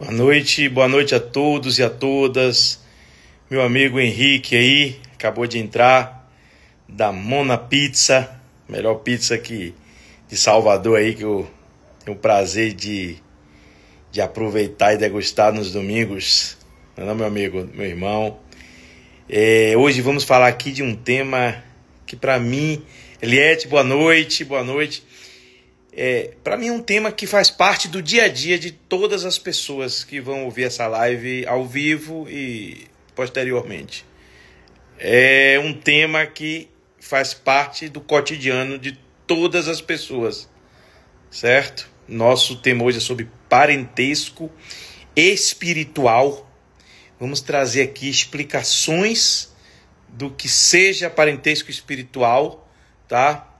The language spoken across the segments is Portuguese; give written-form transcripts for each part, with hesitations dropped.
Boa noite a todos e a todas. Meu amigo Henrique aí, acabou de entrar da Mona Pizza, melhor pizza aqui de Salvador aí, que eu tenho o prazer de aproveitar e degustar nos domingos. Não, meu amigo, meu irmão. Hoje vamos falar aqui de um tema que para mim, Eliette, boa noite. Para mim é um tema que faz parte do dia a dia de todas as pessoas que vão ouvir essa live ao vivo e posteriormente. É um tema que faz parte do cotidiano de todas as pessoas, certo? Nosso tema hoje é sobre parentesco espiritual. Vamos trazer aqui explicações do que seja parentesco espiritual, tá?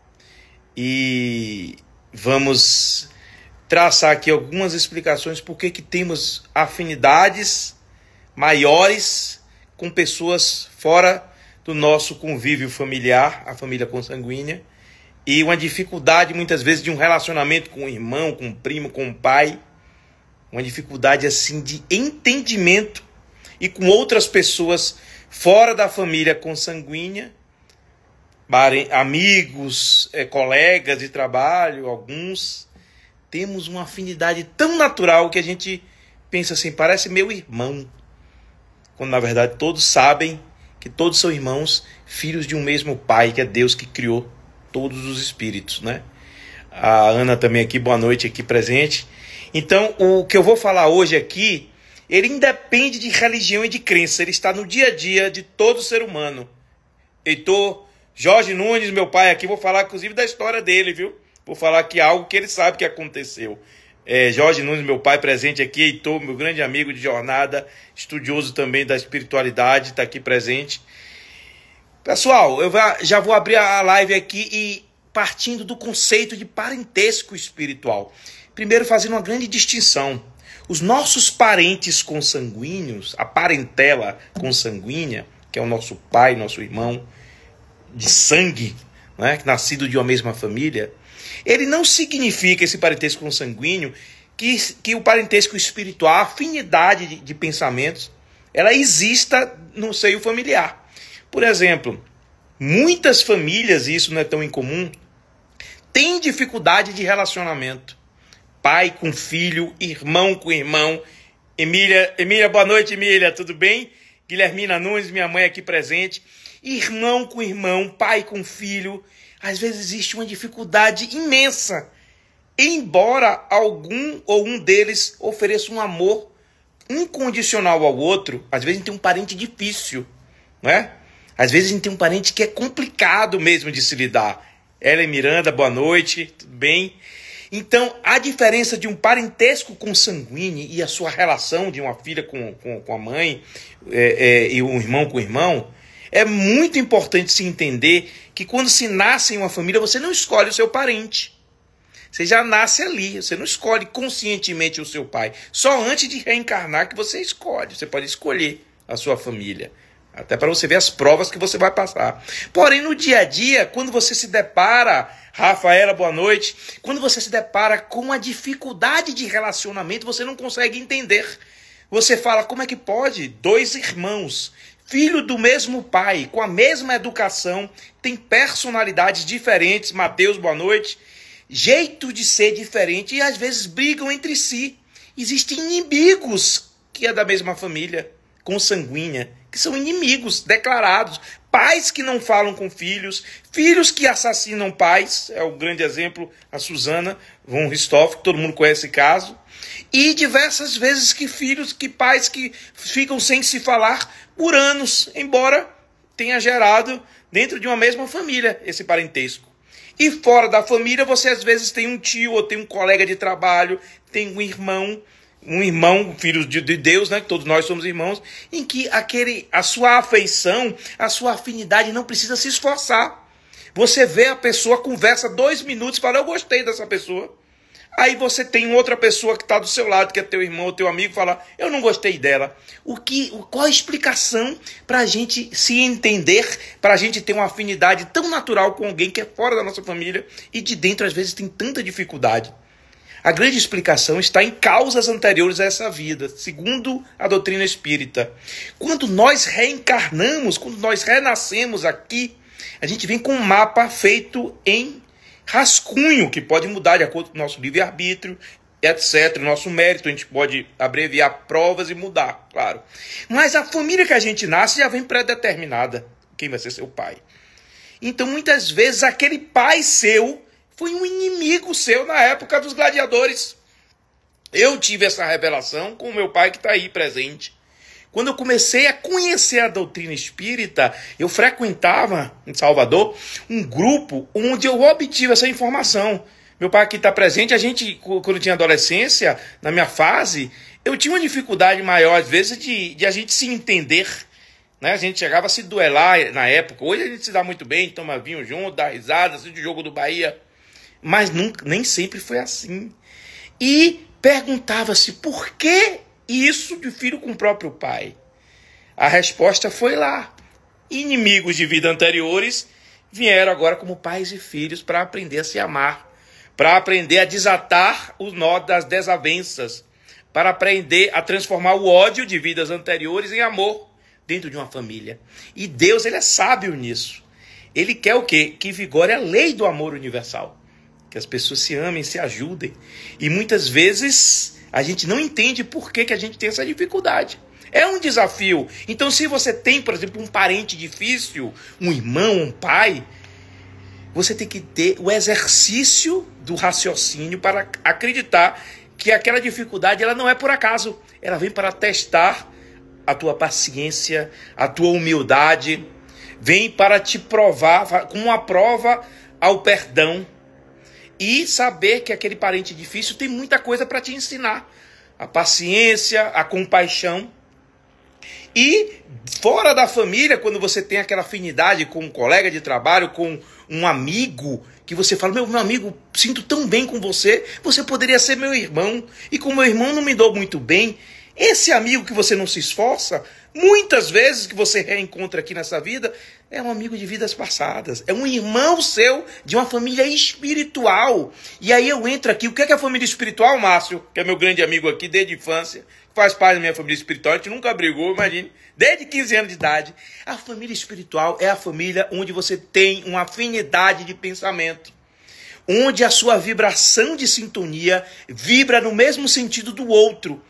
E vamos traçar aqui algumas explicações por que temos afinidades maiores com pessoas fora do nosso convívio familiar, a família consanguínea, e uma dificuldade muitas vezes de um relacionamento com o irmão, com o primo, com o pai, uma dificuldade assim de entendimento e com outras pessoas fora da família consanguínea, amigos, colegas de trabalho, alguns, temos uma afinidade tão natural que a gente pensa assim, parece meu irmão, quando na verdade todos sabem que todos são irmãos, filhos de um mesmo pai, que é Deus que criou todos os espíritos, né? A Ana também aqui, boa noite, aqui presente. Então, o que eu vou falar hoje aqui, ele independe de religião e de crença, ele está no dia a dia de todo ser humano. Heitor Jorge Nunes, meu pai aqui, vou falar inclusive da história dele, viu? Vou falar aqui algo que ele sabe que aconteceu. Jorge Nunes, meu pai presente aqui, Heitor, meu grande amigo de jornada, estudioso também da espiritualidade, está aqui presente. Pessoal, eu já vou abrir a live aqui e partindo do conceito de parentesco espiritual. Primeiro fazendo uma grande distinção. Os nossos parentes consanguíneos, a parentela consanguínea, que é o nosso pai, nosso irmão, de sangue, né, nascido de uma mesma família, ele não significa, esse parentesco consanguíneo, que o parentesco espiritual, a afinidade de pensamentos, ela exista no seio familiar. Por exemplo, muitas famílias, e isso não é tão incomum, têm dificuldade de relacionamento. Pai com filho, irmão com irmão. Emília, boa noite, Emília, tudo bem? Guilhermina Nunes, minha mãe aqui presente. Irmão com irmão, pai com filho, às vezes existe uma dificuldade imensa, embora algum ou um deles ofereça um amor incondicional ao outro. Às vezes a gente tem um parente difícil, né? Às vezes a gente tem um parente que é complicado mesmo de se lidar. Ellen Miranda, boa noite, tudo bem? Então, a diferença de um parentesco consanguíneo e a sua relação de uma filha com a mãe e um irmão com o irmão, é muito importante se entender que quando se nasce em uma família, você não escolhe o seu parente. Você já nasce ali, você não escolhe conscientemente o seu pai. Só antes de reencarnar que você escolhe. Você pode escolher a sua família. Até para você ver as provas que você vai passar. Porém, no dia a dia, quando você se depara, Rafaela, boa noite, quando você se depara com uma dificuldade de relacionamento, você não consegue entender. Você fala, como é que pode? Dois irmãos, filho do mesmo pai, com a mesma educação, tem personalidades diferentes, Mateus, boa noite, jeito de ser diferente e às vezes brigam entre si. Existem inimigos que é da mesma família consanguínea, que são inimigos declarados, pais que não falam com filhos, filhos que assassinam pais, é o grande exemplo, a Susana von Richthofen, que todo mundo conhece esse caso, e diversas vezes que pais que ficam sem se falar por anos, embora tenha gerado dentro de uma mesma família esse parentesco. E fora da família você às vezes tem um tio ou tem um colega de trabalho, tem um irmão, filho de Deus, né? Que todos nós somos irmãos, em que a sua afeição, a sua afinidade não precisa se esforçar. Você vê a pessoa, conversa 2 minutos, fala, eu gostei dessa pessoa. Aí você tem outra pessoa que está do seu lado, que é teu irmão ou teu amigo, fala, eu não gostei dela. Qual a explicação para a gente se entender, para a gente ter uma afinidade tão natural com alguém que é fora da nossa família e de dentro às vezes tem tanta dificuldade? A grande explicação está em causas anteriores a essa vida, segundo a doutrina espírita. Quando nós reencarnamos, quando nós renascemos aqui, a gente vem com um mapa feito em rascunho, que pode mudar de acordo com o nosso livre-arbítrio, etc. Nosso mérito, a gente pode abreviar provas e mudar, claro. Mas a família que a gente nasce já vem pré-determinada. Quem vai ser seu pai? Então, muitas vezes, aquele pai seu foi um inimigo seu na época dos gladiadores. Eu tive essa revelação com o meu pai que está aí presente. Quando eu comecei a conhecer a doutrina espírita, eu frequentava, em Salvador, um grupo onde eu obtive essa informação. Meu pai aqui está presente, a gente, quando eu tinha adolescência, na minha fase, eu tinha uma dificuldade maior, às vezes, de a gente se entender. Né? A gente chegava a se duelar na época. Hoje a gente se dá muito bem, toma vinho junto, dá risada, assiste o jogo do Bahia. Mas nem sempre foi assim. E perguntava-se por que isso de filho com o próprio pai? A resposta foi lá. Inimigos de vida anteriores vieram agora como pais e filhos para aprender a se amar, para aprender a desatar o nó das desavenças, para aprender a transformar o ódio de vidas anteriores em amor dentro de uma família. E Deus, ele é sábio nisso. Ele quer o quê? Que vigore a lei do amor universal. Que as pessoas se amem, se ajudem. E muitas vezes a gente não entende por que a gente tem essa dificuldade. É um desafio. Então, se você tem, por exemplo, um parente difícil, um irmão, um pai, você tem que ter o exercício do raciocínio para acreditar que aquela dificuldade ela não é por acaso. Ela vem para testar a tua paciência, a tua humildade. Vem para te provar, como uma prova ao perdão. E saber que aquele parente difícil tem muita coisa para te ensinar. A paciência, a compaixão. E fora da família, quando você tem aquela afinidade com um colega de trabalho, com um amigo, que você fala, meu amigo, sinto tão bem com você, você poderia ser meu irmão. E com meu irmão não me dou muito bem. Esse amigo que você não se esforça, muitas vezes que você reencontra aqui nessa vida, é um amigo de vidas passadas. É um irmão seu de uma família espiritual. E aí eu entro aqui. O que é a família espiritual, Márcio? Que é meu grande amigo aqui desde a infância. Faz parte da minha família espiritual. A gente nunca brigou, imagine. Desde 15 anos de idade. A família espiritual é a família onde você tem uma afinidade de pensamento. Onde a sua vibração de sintonia vibra no mesmo sentido do outro.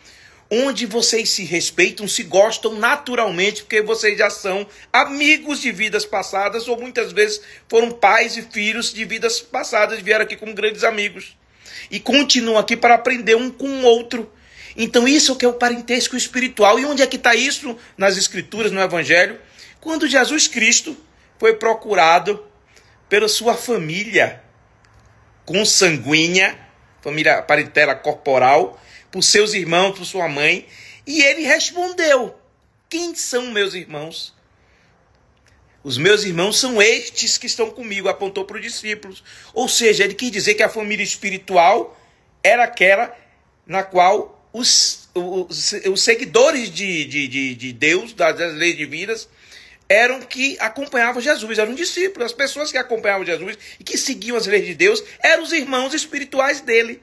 Onde vocês se respeitam, se gostam naturalmente, porque vocês já são amigos de vidas passadas, ou muitas vezes foram pais e filhos de vidas passadas, vieram aqui como grandes amigos. E continuam aqui para aprender um com o outro. Então isso é o que é o parentesco espiritual. E onde é que está isso? Nas Escrituras, no Evangelho. Quando Jesus Cristo foi procurado pela sua família consanguínea, família parentela corporal, por seus irmãos, por sua mãe, e ele respondeu, quem são meus irmãos? Os meus irmãos são estes que estão comigo, apontou para os discípulos. Ou seja, ele quis dizer que a família espiritual era aquela na qual os seguidores de Deus, das leis divinas, eram que acompanhavam Jesus, eram discípulos. As pessoas que acompanhavam Jesus e que seguiam as leis de Deus eram os irmãos espirituais dele,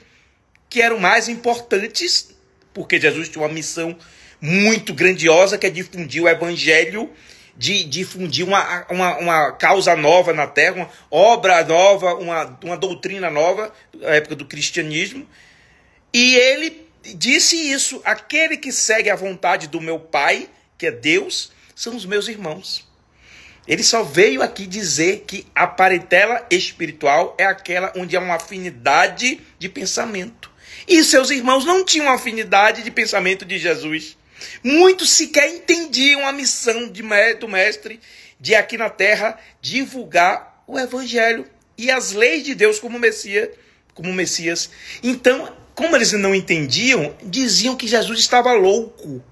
que eram mais importantes, porque Jesus tinha uma missão muito grandiosa, que é difundir o evangelho, de difundir uma causa nova na terra, uma obra nova, uma doutrina nova, na época do cristianismo. E ele disse isso, aquele que segue a vontade do meu Pai, que é Deus, são os meus irmãos. Ele só veio aqui dizer que a parentela espiritual é aquela onde há uma afinidade de pensamento. E seus irmãos não tinham afinidade de pensamento de Jesus. Muitos sequer entendiam a missão do Mestre de aqui na terra divulgar o Evangelho e as leis de Deus como Messias. Então, como eles não entendiam, diziam que Jesus estava louco.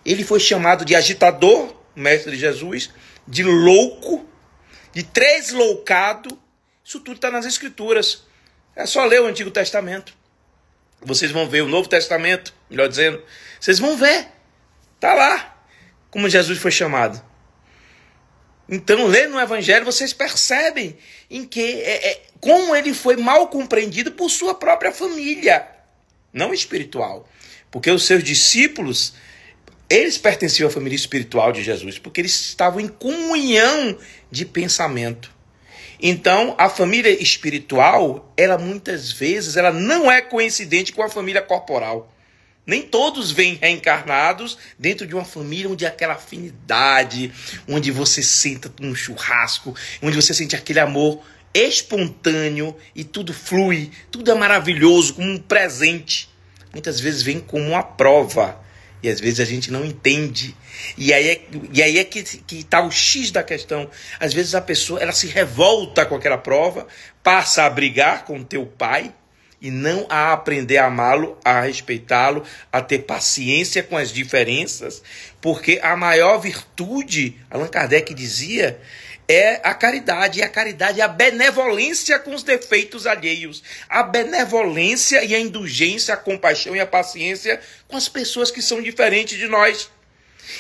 Ele foi chamado de agitador, o Mestre Jesus, de louco, de tresloucado. Isso tudo está nas Escrituras. É só ler o Antigo Testamento. Vocês vão ver o Novo Testamento, melhor dizendo. Vocês vão ver. Está lá como Jesus foi chamado. Então, lendo no Evangelho, vocês percebem em que como ele foi mal compreendido por sua própria família, não espiritual. Porque os seus discípulos, eles pertenciam à família espiritual de Jesus, porque eles estavam em comunhão de pensamento. Então, a família espiritual, ela muitas vezes, ela não é coincidente com a família corporal. Nem todos vêm reencarnados dentro de uma família onde há aquela afinidade, onde você senta num churrasco, onde você sente aquele amor espontâneo e tudo flui, tudo é maravilhoso, como um presente. Muitas vezes vem como uma prova e às vezes a gente não entende. E aí é que está o X da questão. Às vezes a pessoa ela se revolta com aquela prova, passa a brigar com o teu pai, e não a aprender a amá-lo, a respeitá-lo, a ter paciência com as diferenças, porque a maior virtude, Allan Kardec dizia, é a caridade. E a caridade é a benevolência com os defeitos alheios, a benevolência e a indulgência, a compaixão e a paciência com as pessoas que são diferentes de nós.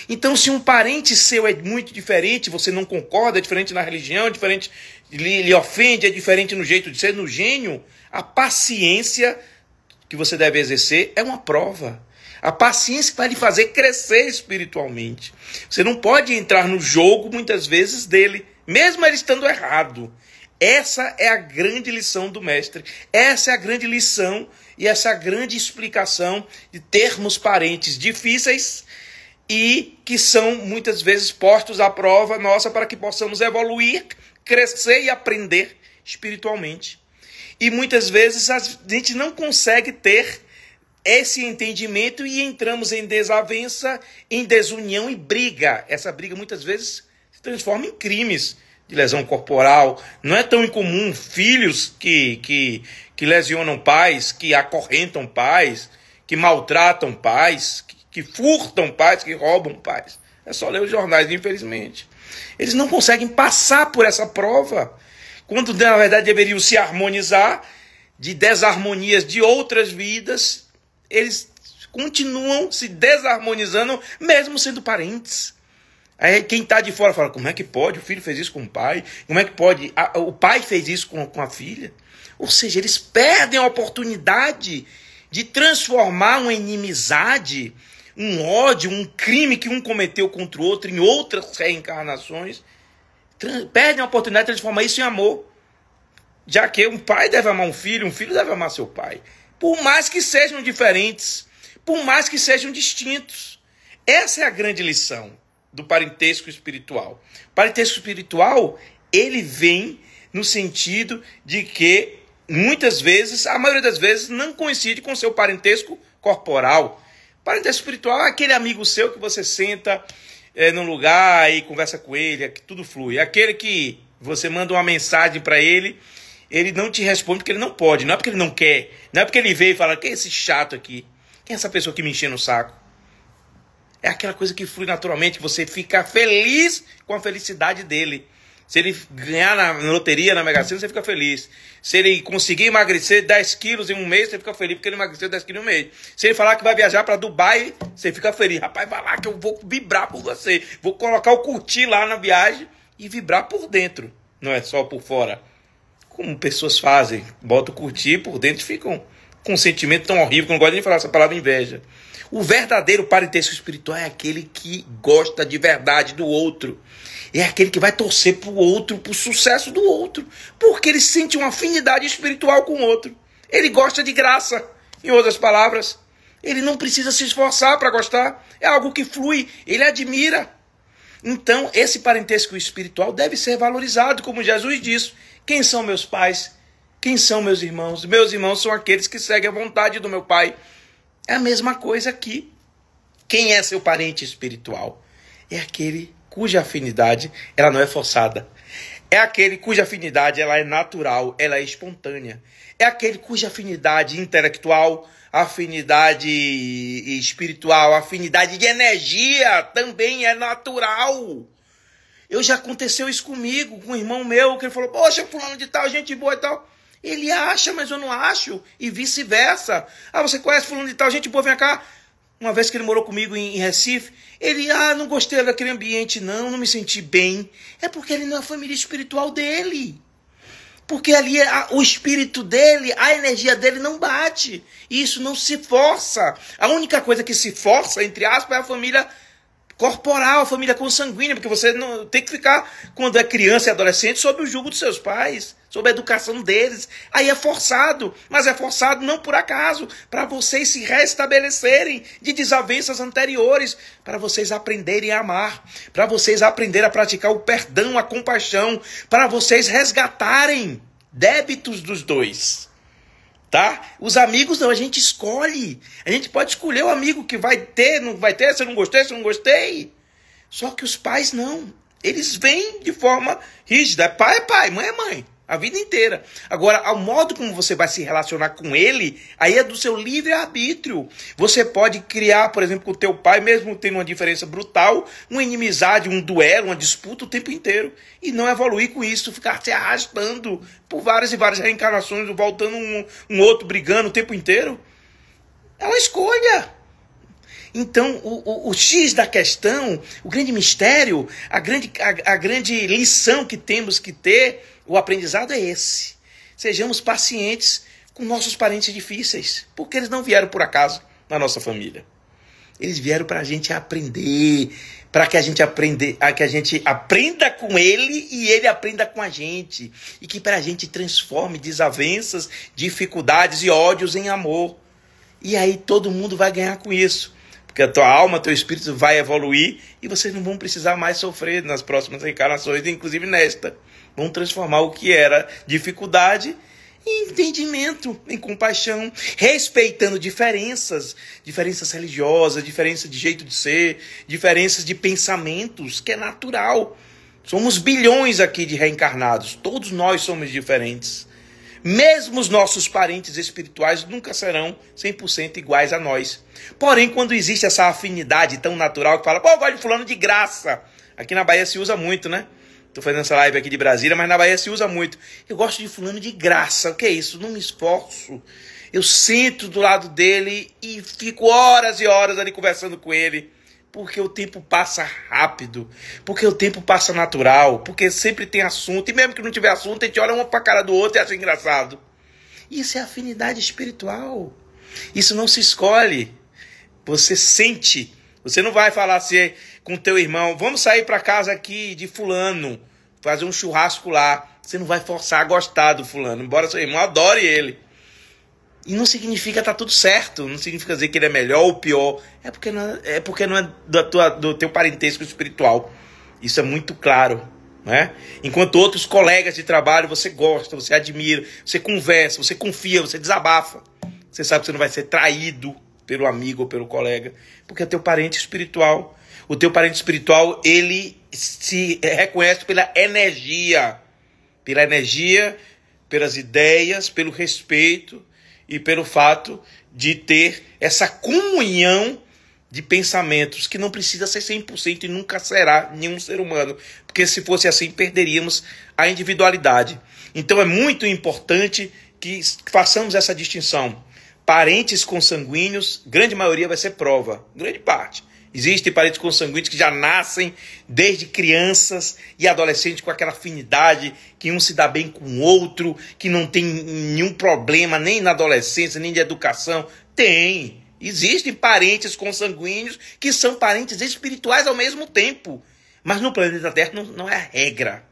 Então, se um parente seu é muito diferente, você não concorda, é diferente na religião, é diferente, lhe ofende, é diferente no jeito de ser, no gênio, a paciência que você deve exercer é uma prova. A paciência que vai lhe fazer crescer espiritualmente. Você não pode entrar no jogo, muitas vezes, dele, mesmo ele estando errado. Essa é a grande lição do mestre. Essa é a grande lição e essa é a grande explicação de termos parentes difíceis e que são, muitas vezes, postos à prova nossa para que possamos evoluir, crescer e aprender espiritualmente. E muitas vezes a gente não consegue ter esse entendimento e entramos em desavença, em desunião e briga. Essa briga muitas vezes se transforma em crimes de lesão corporal. Não é tão incomum filhos que lesionam pais, que acorrentam pais, que maltratam pais, que furtam pais, que roubam pais. É só ler os jornais, infelizmente. Eles não conseguem passar por essa prova, quando na verdade deveriam se harmonizar de desarmonias de outras vidas. Eles continuam se desarmonizando, mesmo sendo parentes. Aí quem está de fora fala, como é que pode? O filho fez isso com o pai. Como é que pode? O pai fez isso com a filha. Ou seja, eles perdem a oportunidade de transformar uma inimizade, um ódio, um crime que um cometeu contra o outro em outras reencarnações. Perdem a oportunidade de transformar isso em amor. Já que um pai deve amar um filho deve amar seu pai. Por mais que sejam diferentes, por mais que sejam distintos. Essa é a grande lição do parentesco espiritual. O parentesco espiritual, ele vem no sentido de que, muitas vezes, a maioria das vezes, não coincide com o seu parentesco corporal. O parentesco espiritual é aquele amigo seu que você senta num lugar e conversa com ele, que tudo flui. É aquele que você manda uma mensagem para ele, ele não te responde porque ele não pode, não é porque ele não quer, não é porque ele veio e fala, quem é esse chato aqui? Quem é essa pessoa que me enche no saco? É aquela coisa que flui naturalmente, você fica feliz com a felicidade dele. Se ele ganhar na loteria, na Mega Sena, você fica feliz. Se ele conseguir emagrecer 10 quilos em um mês, você fica feliz porque ele emagreceu 10 quilos em um mês. Se ele falar que vai viajar para Dubai, você fica feliz. Rapaz, vai lá que eu vou vibrar por você. Vou colocar o curtir lá na viagem e vibrar por dentro. Não é só por fora. Como pessoas fazem. Botam o curtir por dentro e ficam com um sentimento tão horrível que eu não gosto nem de falar essa palavra inveja. O verdadeiro parentesco espiritual é aquele que gosta de verdade do outro. É aquele que vai torcer para o outro, para o sucesso do outro. Porque ele sente uma afinidade espiritual com o outro. Ele gosta de graça. Em outras palavras, ele não precisa se esforçar para gostar. É algo que flui. Ele admira. Então, esse parentesco espiritual deve ser valorizado, como Jesus disse. Quem são meus pais? Quem são meus irmãos? Meus irmãos são aqueles que seguem a vontade do meu Pai. É a mesma coisa aqui. Quem é seu parente espiritual? É aquele cuja afinidade ela não é forçada. É aquele cuja afinidade ela é natural, ela é espontânea. É aquele cuja afinidade intelectual, afinidade espiritual, afinidade de energia também é natural. Já aconteceu isso comigo, com um irmão meu, que ele falou, poxa, fulano de tal, gente boa e tal. Ele acha, mas eu não acho, e vice-versa. Ah, você conhece fulano de tal, gente boa, vem cá. Uma vez que ele morou comigo em Recife, ele, não gostei daquele ambiente, não me senti bem. É porque ele não é a família espiritual dele. Porque ali o espírito dele, a energia dele não bate. E isso não se força. A única coisa que se força, entre aspas, é a família corporal, a família consanguínea, porque você não tem que ficar, quando é criança e adolescente, sob o jugo dos seus pais, sob a educação deles. Aí é forçado, mas é forçado não por acaso, para vocês se restabelecerem de desavenças anteriores, para vocês aprenderem a amar, para vocês aprenderem a praticar o perdão, a compaixão, para vocês resgatarem débitos dos dois. Tá? Os amigos não, a gente escolhe. A gente pode escolher o amigo que vai ter, não vai ter, se eu não gostei. Só que os pais não. Eles vêm de forma rígida. É pai, mãe é mãe. A vida inteira. Agora, o modo como você vai se relacionar com ele, aí é do seu livre-arbítrio. Você pode criar, por exemplo, com o teu pai, mesmo tendo uma diferença brutal, uma inimizade, um duelo, uma disputa o tempo inteiro. E não evoluir com isso, ficar se arrastando por várias e várias reencarnações, voltando um outro brigando o tempo inteiro. É uma escolha. Então, o X da questão, o grande mistério, a grande lição que temos que ter, o aprendizado é esse. Sejamos pacientes com nossos parentes difíceis, porque eles não vieram por acaso na nossa família. Eles vieram para a gente aprender, para que a gente aprenda com ele e ele aprenda com a gente. E que para a gente transforme desavenças, dificuldades e ódios em amor. E aí todo mundo vai ganhar com isso. Porque a tua alma, teu espírito vai evoluir e vocês não vão precisar mais sofrer nas próximas reencarnações, inclusive nesta. Vão transformar o que era dificuldade em entendimento, em compaixão, respeitando diferenças religiosas, diferenças de jeito de ser, diferenças de pensamentos, que é natural. Somos bilhões aqui de reencarnados, todos nós somos diferentes. Mesmo os nossos parentes espirituais nunca serão 100% iguais a nós. Porém, quando existe essa afinidade tão natural que fala, eu gosto de fulano de graça. Aqui na Bahia se usa muito, né? Estou fazendo essa live aqui de Brasília, mas na Bahia se usa muito. Eu gosto de fulano de graça. O que é isso? Não me esforço. Eu sento do lado dele e fico horas e horas ali conversando com ele. Porque o tempo passa rápido. Porque o tempo passa natural. Porque sempre tem assunto. E mesmo que não tiver assunto, a gente olha uma pra cara do outro e acha engraçado. Isso é afinidade espiritual. Isso não se escolhe. Você sente. Você não vai falar assim com teu irmão, vamos sair para casa aqui de fulano, fazer um churrasco lá. Você não vai forçar a gostar do fulano, embora seu irmão adore ele. E não significa tá tudo certo, não significa dizer que ele é melhor ou pior. É porque não é do teu parentesco espiritual. Isso é muito claro, né? Enquanto outros colegas de trabalho você gosta, você admira, você conversa, você confia, você desabafa. Você sabe que você não vai ser traído pelo amigo ou pelo colega, porque é teu parente espiritual. O teu parente espiritual, ele se reconhece pela energia, pelas ideias, pelo respeito e pelo fato de ter essa comunhão de pensamentos que não precisa ser 100% e nunca será nenhum ser humano, porque se fosse assim perderíamos a individualidade. Então é muito importante que façamos essa distinção. Parentes consanguíneos, grande maioria vai ser prova, grande parte. Existem parentes consanguíneos que já nascem desde crianças e adolescentes com aquela afinidade, que um se dá bem com o outro, que não tem nenhum problema nem na adolescência, nem de educação. Tem. Existem parentes consanguíneos que são parentes espirituais ao mesmo tempo. Mas no planeta Terra não é a regra.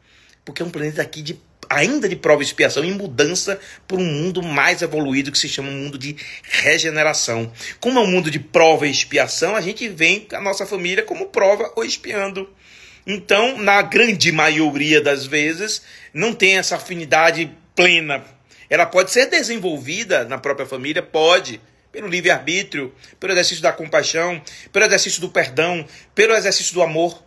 Porque é um planeta aqui ainda de prova e expiação, em mudança por um mundo mais evoluído que se chama um mundo de regeneração. Como é um mundo de prova e expiação, a gente vem a nossa família como prova ou expiando. Então, na grande maioria das vezes, não tem essa afinidade plena. Ela pode ser desenvolvida na própria família, pode, pelo livre-arbítrio, pelo exercício da compaixão, pelo exercício do perdão, pelo exercício do amor.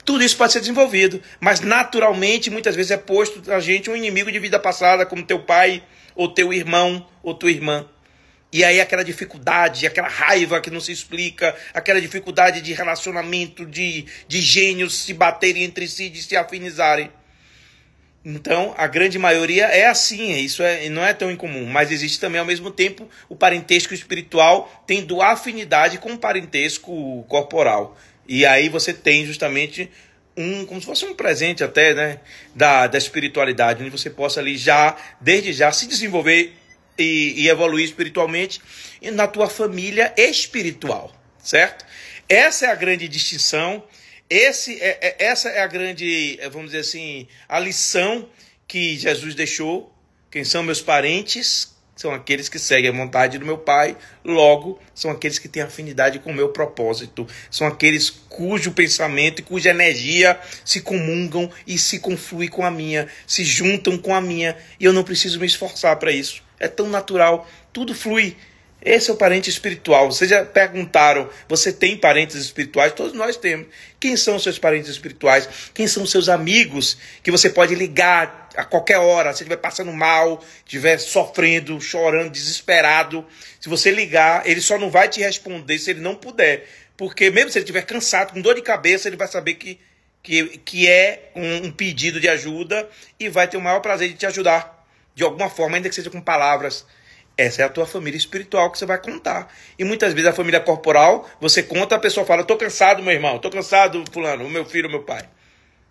Tudo isso pode ser desenvolvido, mas naturalmente muitas vezes é posto a gente um inimigo de vida passada, como teu pai, ou teu irmão, ou tua irmã. E aí aquela dificuldade, aquela raiva que não se explica, aquela dificuldade de relacionamento, de gênios se baterem entre si, de se afinizarem. Então, a grande maioria é assim, isso não é tão incomum, mas existe também, ao mesmo tempo, o parentesco espiritual tendo afinidade com o parentesco corporal. E aí você tem justamente como se fosse um presente até, né, da espiritualidade, onde você possa ali desde já, se desenvolver e evoluir espiritualmente na tua família espiritual, certo? Essa é a grande distinção. Essa é a grande, vamos dizer assim, a lição que Jesus deixou. Quem são meus parentes? São aqueles que seguem a vontade do meu Pai. Logo, são aqueles que têm afinidade com o meu propósito. São aqueles cujo pensamento e cuja energia se comungam e se confluem com a minha, se juntam com a minha. E eu não preciso me esforçar para isso. É tão natural, tudo flui. Esse é o parente espiritual. Vocês já perguntaram, você tem parentes espirituais? Todos nós temos. Quem são os seus parentes espirituais? Quem são os seus amigos que você pode ligar a qualquer hora? Se estiver passando mal, estiver sofrendo, chorando, desesperado, se você ligar, ele só não vai te responder se ele não puder. Porque mesmo se ele estiver cansado, com dor de cabeça, ele vai saber que é um pedido de ajuda e vai ter o maior prazer de te ajudar. De alguma forma, ainda que seja com palavras. Essa é a tua família espiritual que você vai contar. E muitas vezes a família corporal, você conta, a pessoa fala, estou cansado, meu irmão, estou cansado, fulano, o meu filho, o meu pai.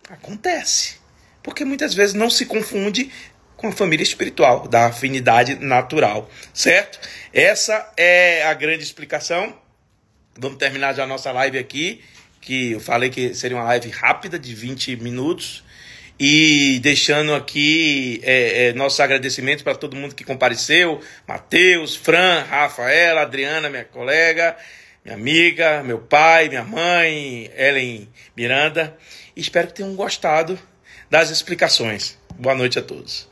Acontece. Porque muitas vezes não se confunde com a família espiritual, da afinidade natural, certo? Essa é a grande explicação. Vamos terminar já a nossa live aqui, que eu falei que seria uma live rápida, de 20 minutos. E deixando aqui nossos agradecimentos para todo mundo que compareceu. Matheus, Fran, Rafaela, Adriana, minha colega, minha amiga, meu pai, minha mãe, Ellen Miranda. E espero que tenham gostado das explicações. Boa noite a todos.